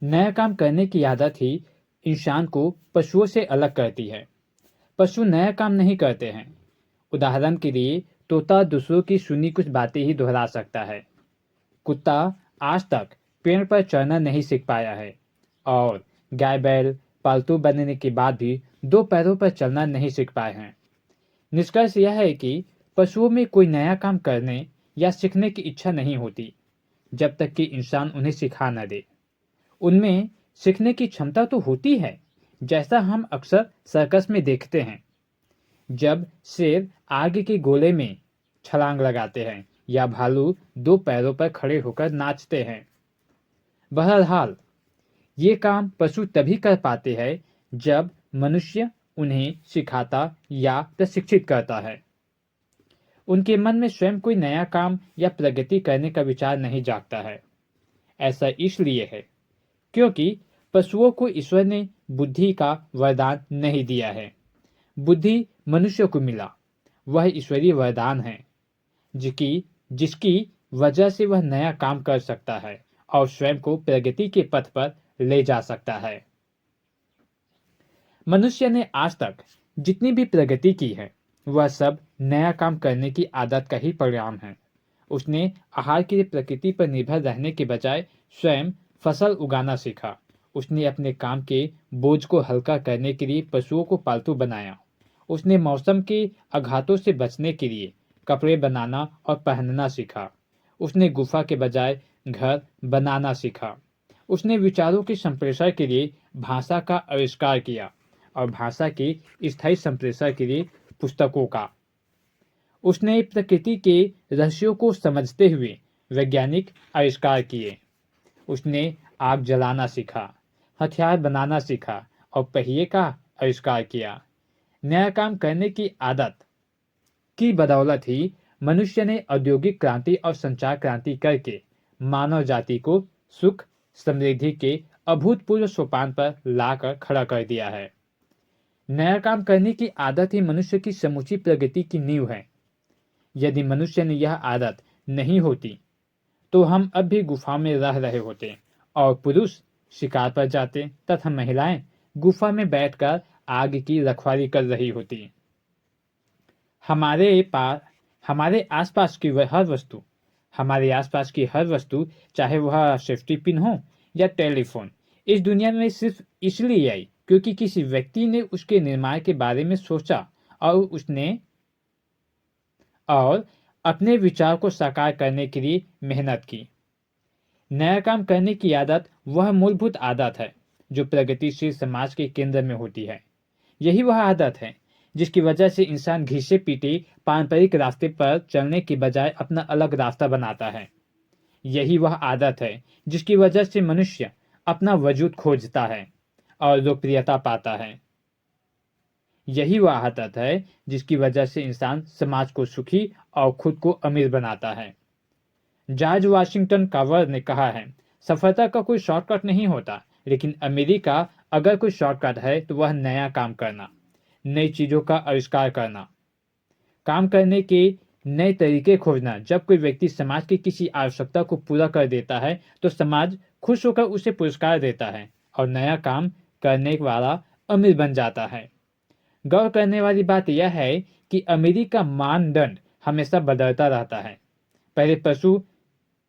नया काम करने की आदत ही इंसान को पशुओं से अलग करती है। पशु नया काम नहीं करते हैं। उदाहरण के लिए तोता दूसरों की सुनी कुछ बातें ही दोहरा सकता है। कुत्ता आज तक पेड़ पर चढ़ना नहीं सीख पाया है और गाय बैल पालतू बनने के बाद भी दो पैरों पर चलना नहीं सीख पाए हैं। निष्कर्ष यह है कि पशुओं में कोई नया काम करने या सीखने की इच्छा नहीं होती जब तक कि इंसान उन्हें सिखा न दे। उनमें सीखने की क्षमता तो होती है, जैसा हम अक्सर सर्कस में देखते हैं, जब शेर आग के गोले में छलांग लगाते हैं या भालू दो पैरों पर खड़े होकर नाचते हैं। बहरहाल ये काम पशु तभी कर पाते हैं जब मनुष्य उन्हें सिखाता या प्रशिक्षित करता है। उनके मन में स्वयं कोई नया काम या प्रगति करने का विचार नहीं जागता है। ऐसा इसलिए है क्योंकि पशुओं को ईश्वर ने बुद्धि का वरदान नहीं दिया है। बुद्धि मनुष्य को मिला, वह ईश्वरीय वरदान है जिसकी वजह से वह नया काम कर सकता है और स्वयं को प्रगति के पथ पर ले जा सकता है। मनुष्य ने आज तक जितनी भी प्रगति की है वह सब नया काम करने की आदत का ही परिणाम है। उसने आहार के लिए प्रकृति पर निर्भर रहने के बजाय स्वयं फसल उगाना सीखा। उसने अपने काम के बोझ को हल्का करने के लिए पशुओं को पालतू बनाया। उसने मौसम के आघातों से बचने के लिए कपड़े बनाना और पहनना सीखा। उसने गुफा के बजाय घर बनाना सीखा। उसने विचारों के संप्रेषण के लिए भाषा का आविष्कार किया और भाषा के स्थायी संप्रेषण के लिए पुस्तकों का। उसने प्रकृति के रहस्यों को समझते हुए वैज्ञानिक आविष्कार किए। उसने आग जलाना सीखा, हथियार बनाना सीखा और पहिए का आविष्कार किया। नया काम करने की आदत की बदौलत ही मनुष्य ने औद्योगिक क्रांति और संचार क्रांति करके मानव जाति को सुख समृद्धि के अभूतपूर्व सोपान पर लाकर खड़ा कर दिया है। नया काम करने की आदत ही मनुष्य की समूची प्रगति की नींव है। यदि मनुष्य ने यह आदत नहीं होती तो हम अब भी गुफा में रह रहे होते और पुरुष शिकार पर जाते तथा महिलाएं गुफा में बैठकर आग की रखवाली कर रही होती। हमारे आसपास की हर वस्तु चाहे वह सेफ्टी पिन हो या टेलीफोन, इस दुनिया में सिर्फ इसलिए आई क्योंकि किसी व्यक्ति ने उसके निर्माण के बारे में सोचा और अपने विचार को साकार करने के लिए मेहनत की। नया काम करने की आदत वह मूलभूत आदत है जो प्रगतिशील समाज के केंद्र में होती है। यही वह आदत है जिसकी वजह से इंसान घिसे पीटे पारंपरिक रास्ते पर चलने के बजाय अपना अलग रास्ता बनाता है। यही वह आदत है जिसकी वजह से मनुष्य अपना वजूद खोजता है और लोकप्रियता पाता है। यही वह आदत है जिसकी वजह से इंसान समाज को सुखी और खुद को अमीर बनाता है। जॉर्ज वाशिंगटन कार्वर ने कहा है, सफलता का कोई शॉर्टकट नहीं होता, लेकिन अमीरी का अगर कोई शॉर्टकट है तो वह नया काम करना, नई चीजों का आविष्कार करना, काम करने के नए तरीके खोजना। जब कोई व्यक्ति समाज की किसी आवश्यकता को पूरा कर देता है तो समाज खुश होकर उसे पुरस्कार देता है और नया काम करने वाला अमीर बन जाता है। गौर करने वाली बात यह है कि अमीरी का मानदंड हमेशा बदलता रहता है। पहले पशु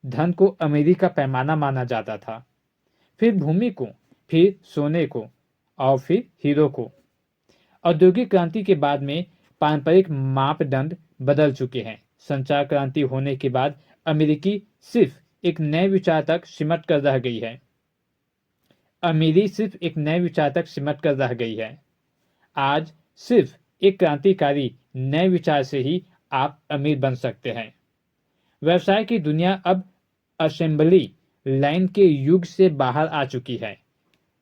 धन को अमीरी का पैमाना माना जाता था, फिर भूमि को, फिर सोने को और फिर हीरो को। औद्योगिक क्रांति के बाद में पारंपरिक मापदंड बदल चुके हैं। संचार क्रांति होने के बाद अमीरी सिर्फ एक नए विचार तक सिमट कर रह गई है। आज सिर्फ एक क्रांतिकारी नए विचार से ही आप अमीर बन सकते हैं। व्यवसाय की दुनिया अब असेंबली लाइन के युग से बाहर आ चुकी है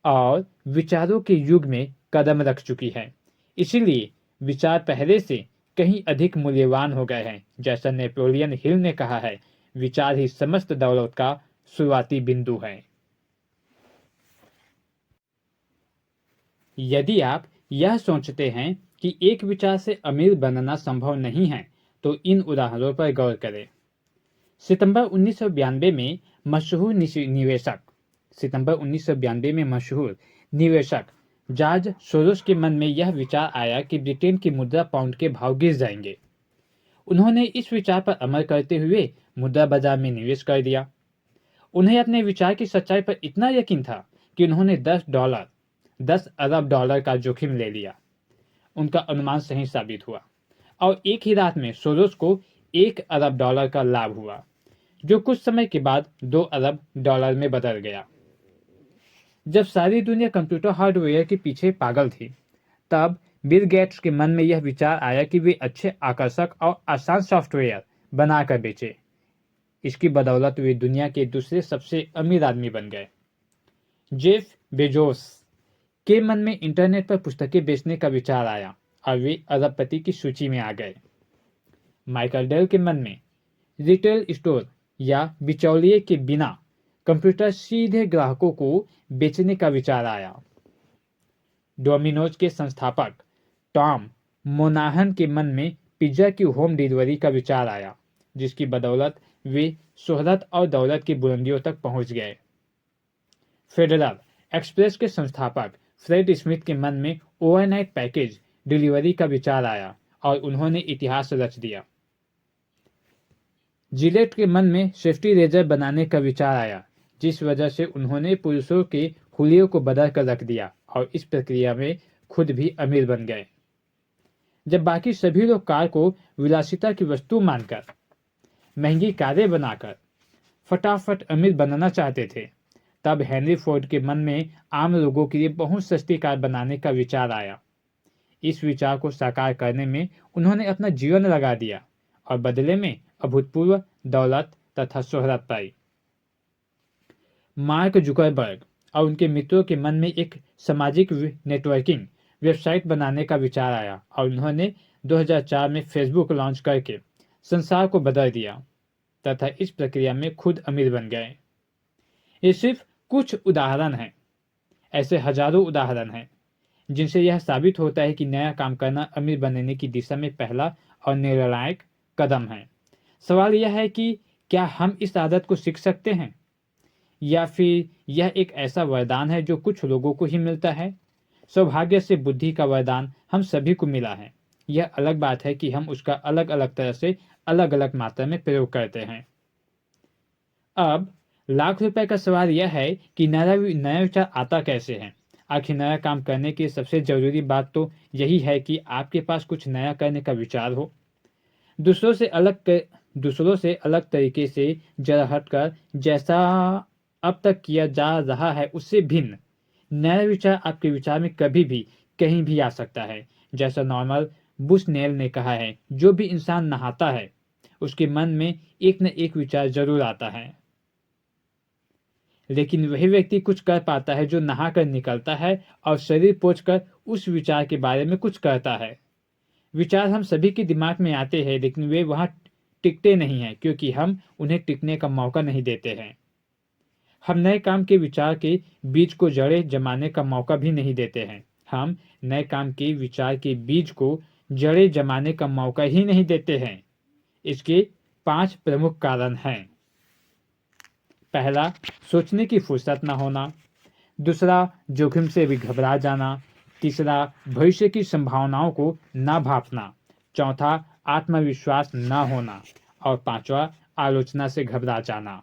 और विचारों के युग में कदम रख चुकी है। इसीलिए विचार पहले से कहीं अधिक मूल्यवान हो गए हैं। जैसा नेपोलियन हिल ने कहा है, विचार ही समस्त दौलत का शुरुआती बिंदु है। यदि आप यह सोचते हैं कि एक विचार से अमीर बनना संभव नहीं है तो इन उदाहरणों पर गौर करें। सितंबर 1992 में मशहूर निवेशक सितंबर 1992 में मशहूर निवेशक जॉर्ज सोरोस के मन में यह विचार आया कि ब्रिटेन की मुद्रा पाउंड के भाव गिर जाएंगे। उन्होंने इस विचार पर अमल करते हुए मुद्रा बाजार में निवेश कर दिया। उन्हें अपने विचार की सच्चाई पर इतना यकीन था कि उन्होंने 10 अरब डॉलर का जोखिम ले लिया। उनका अनुमान सही साबित हुआ और एक ही रात में सोरोस को 1 अरब डॉलर का लाभ हुआ, जो कुछ समय के बाद 2 अरब डॉलर में बदल गया। जब सारी दुनिया कंप्यूटर हार्डवेयर के पीछे पागल थी, तब बिल गेट्स के मन में यह विचार आया कि वे अच्छे, आकर्षक और आसान सॉफ्टवेयर बनाकर बेचे। इसकी बदौलत वे दुनिया के दूसरे सबसे अमीर आदमी बन गए। जेफ बेजोस के मन में इंटरनेट पर पुस्तकें बेचने का विचार आया और वे अरबपति की सूची में आ गए। माइकल डेल के मन में रिटेल स्टोर या बिचौलिए के बिना कंप्यूटर सीधे ग्राहकों को बेचने का विचार आया। डोमिनोज के संस्थापक टॉम मोनाहन के मन में पिज्जा की होम डिलीवरी का विचार आया, जिसकी बदौलत वे शोहरत और दौलत की बुलंदियों तक पहुंच गए। फेडरल एक्सप्रेस के संस्थापक फ्रेड स्मिथ के मन में ओवरनाइट पैकेज डिलीवरी का विचार आया और उन्होंने इतिहास रच दिया। जिलेट के मन में सेफ्टी रेजर बनाने का विचार आया, जिस वजह से उन्होंने पुरुषों के हुलियों को बदल कर रख दिया और इस प्रक्रिया में खुद भी अमीर बन गए। जब बाकी सभी लोग कार को विलासिता की वस्तु मानकर, महंगी कारें बनाकर फटाफट अमीर बनना चाहते थे, तब हेनरी फोर्ड के मन में आम लोगों के लिए बहुत सस्ती कार बनाने का विचार आया। इस विचार को साकार करने में उन्होंने अपना जीवन लगा दिया और बदले में अभूतपूर्व दौलत तथा शोहरत पाई। मार्क जुकरबर्ग और उनके मित्रों के मन में एक सामाजिक नेटवर्किंग वेबसाइट बनाने का विचार आया और उन्होंने 2004 में फेसबुक लॉन्च करके संसार को बदल दिया तथा इस प्रक्रिया में खुद अमीर बन गए। ये सिर्फ कुछ उदाहरण हैं। ऐसे हजारों उदाहरण हैं जिनसे यह साबित होता है कि नया काम करना अमीर बनने की दिशा में पहला और निर्णायक कदम है। सवाल यह है कि क्या हम इस आदत को सीख सकते हैं या फिर यह एक ऐसा वरदान है जो कुछ लोगों को ही मिलता है। सौभाग्य से बुद्धि का वरदान हम सभी को मिला है। यह अलग बात है कि हम उसका अलग अलग तरह से अलग अलग मात्रा में प्रयोग करते हैं। अब लाख रुपए का सवाल यह है कि नया विचार आता कैसे है। आखिर नया काम करने की सबसे जरूरी बात तो यही है कि आपके पास कुछ नया करने का विचार हो, दूसरों से अलग तरीके से जरा हटकर, जैसा अब तक किया जा रहा है उससे भिन्न। नया विचार आपके विचार में कभी भी कहीं भी आ सकता है। जैसा नॉर्मल बुशनेल ने कहा है, जो भी इंसान नहाता है उसके मन में एक न एक विचार जरूर आता है, लेकिन वही व्यक्ति कुछ कर पाता है जो नहाकर निकलता है और शरीर पोंछकर उस विचार के बारे में कुछ करता है। विचार हम सभी के दिमाग में आते हैं, लेकिन वे वहां टिकते नहीं हैं क्योंकि हम उन्हें टिकने का मौका नहीं देते हैं। हम नए काम के विचार के बीज को जड़ें जमाने का मौका भी नहीं देते हैं। हम नए काम के विचार के बीज को जड़ें जमाने का मौका ही नहीं देते हैं। इसके 5 प्रमुख कारण हैं। पहला, सोचने की फुर्सत न होना। दूसरा, जोखिम से भी घबरा जाना। तीसरा, भविष्य की संभावनाओं को न भांपना। चौथा, आत्मविश्वास न होना। और पांचवा, आलोचना से घबरा जाना।